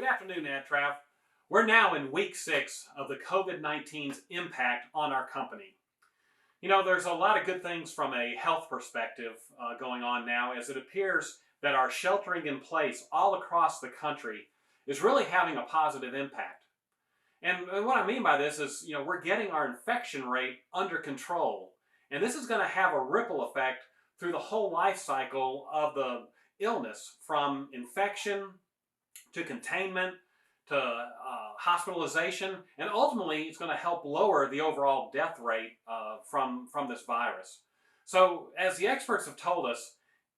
Good afternoon, ADTRAV. We're now in week 6 of the COVID-19's impact on our company. There's a lot of good things from a health perspective going on now, as it appears that our sheltering in place all across the country is really having a positive impact. And what I mean by this is, we're getting our infection rate under control. And this is going to have a ripple effect through the whole life cycle of the illness, from infection to containment to hospitalization, and ultimately it's going to help lower the overall death rate from this virus. So as the experts have told us,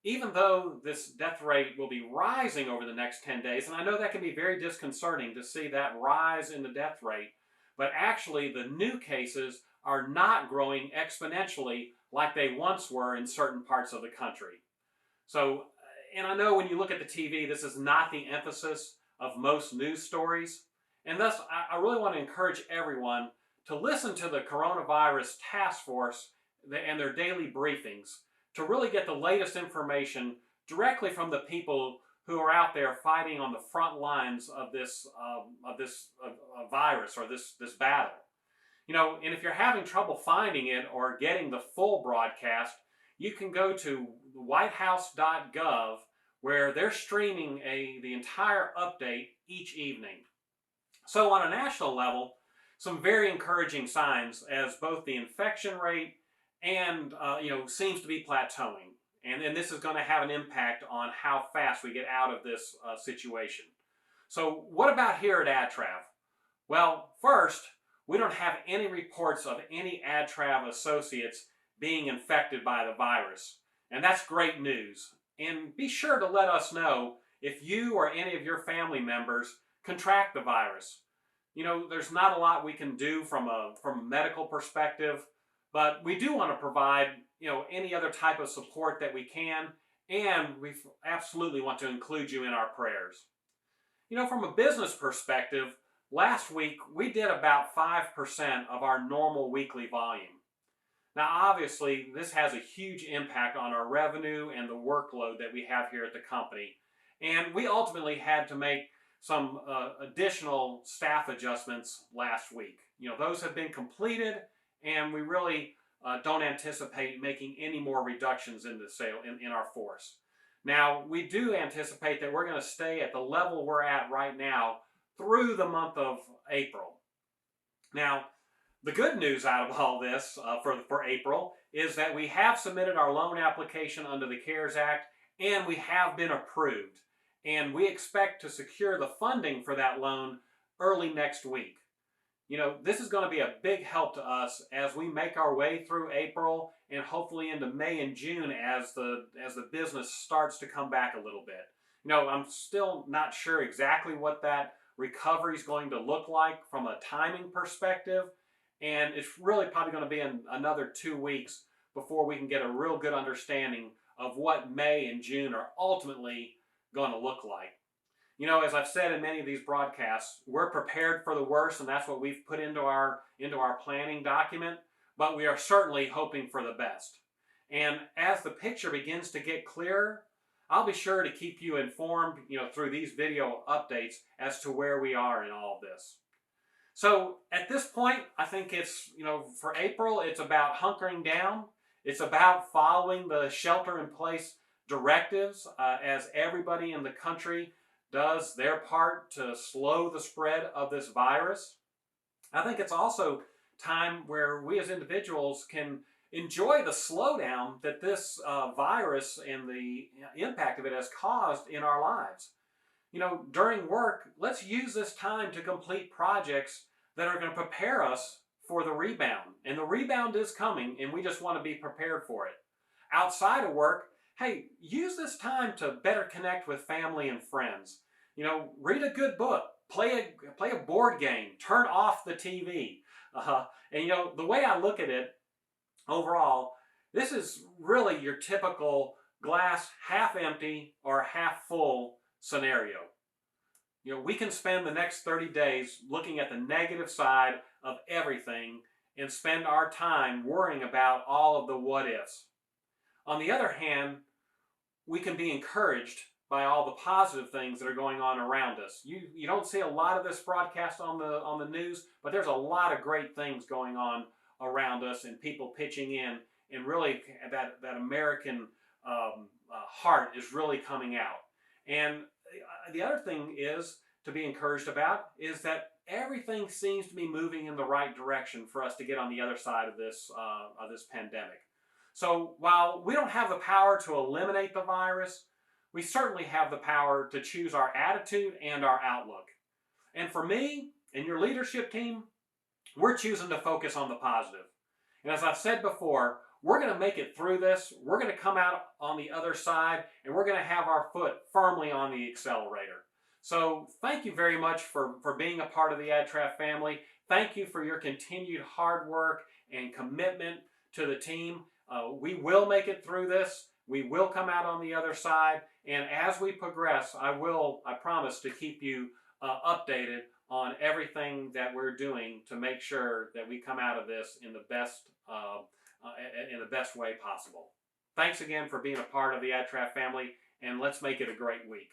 even though this death rate will be rising over the next 10 days, and I know that can be very disconcerting to see that rise in the death rate, but actually the new cases are not growing exponentially like they once were in certain parts of the country. So, and I know when you look at the TV, this is not the emphasis of most news stories. And thus, I really want to encourage everyone to listen to the coronavirus task force and their daily briefings to really get the latest information directly from the people who are out there fighting on the front lines of this virus or this battle. And if you're having trouble finding it or getting the full broadcast, you can go to whitehouse.gov, where they're streaming the entire update each evening. So on a national level, some very encouraging signs, as both the infection rate and seems to be plateauing. And this is going to have an impact on how fast we get out of this situation. So what about here at ADTRAV? Well, first, we don't have any reports of any ADTRAV associates being infected by the virus. And that's great news. And be sure to let us know if you or any of your family members contract the virus. There's not a lot we can do from a medical perspective, but we do want to provide, any other type of support that we can, and we absolutely want to include you in our prayers. From a business perspective, last week we did about 5% of our normal weekly volume. Now, obviously, this has a huge impact on our revenue and the workload that we have here at the company. And we ultimately had to make some additional staff adjustments last week. Those have been completed, and we really don't anticipate making any more reductions in our force. Now, we do anticipate that we're going to stay at the level we're at right now through the month of April. Now, the good news out of all this for April is that we have submitted our loan application under the CARES Act, and we have been approved. And we expect to secure the funding for that loan early next week. This is going to be a big help to us as we make our way through April and hopefully into May and June as the business starts to come back a little bit. I'm still not sure exactly what that recovery is going to look like from a timing perspective. And it's really probably going to be another 2 weeks before we can get a real good understanding of what May and June are ultimately going to look like. As I've said in many of these broadcasts, we're prepared for the worst, and that's what we've put into our planning document, but we are certainly hoping for the best. And as the picture begins to get clearer, I'll be sure to keep you informed, through these video updates as to where we are in all of this. So at this point, I think it's, for April, it's about hunkering down. It's about following the shelter-in-place directives as everybody in the country does their part to slow the spread of this virus. I think it's also time where we as individuals can enjoy the slowdown that this virus and the impact of it has caused in our lives. During work, let's use this time to complete projects that are going to prepare us for the rebound. And the rebound is coming, and we just want to be prepared for it. Outside of work, hey, use this time to better connect with family and friends. Read a good book, play a board game, turn off the TV. And the way I look at it overall, this is really your typical glass half empty or half full scenario. We can spend the next 30 days looking at the negative side of everything and spend our time worrying about all of the what ifs. On the other hand, we can be encouraged by all the positive things that are going on around us. You don't see a lot of this broadcast on the news, but there's a lot of great things going on around us, and people pitching in, and really that American heart is really coming out. And the other thing is to be encouraged about is that everything seems to be moving in the right direction for us to get on the other side of this pandemic. So while we don't have the power to eliminate the virus, we certainly have the power to choose our attitude and our outlook. And for me and your leadership team, we're choosing to focus on the positive. And as I've said before, we're going to make it through this. We're going to come out on the other side, and we're going to have our foot firmly on the accelerator. So thank you very much for being a part of the ADTRAV family. Thank you for your continued hard work and commitment to the team. We will make it through this. We will come out on the other side. And as we progress, I promise to keep you updated on everything that we're doing to make sure that we come out of this in the best way possible. Thanks again for being a part of the ADTRAV family, and let's make it a great week.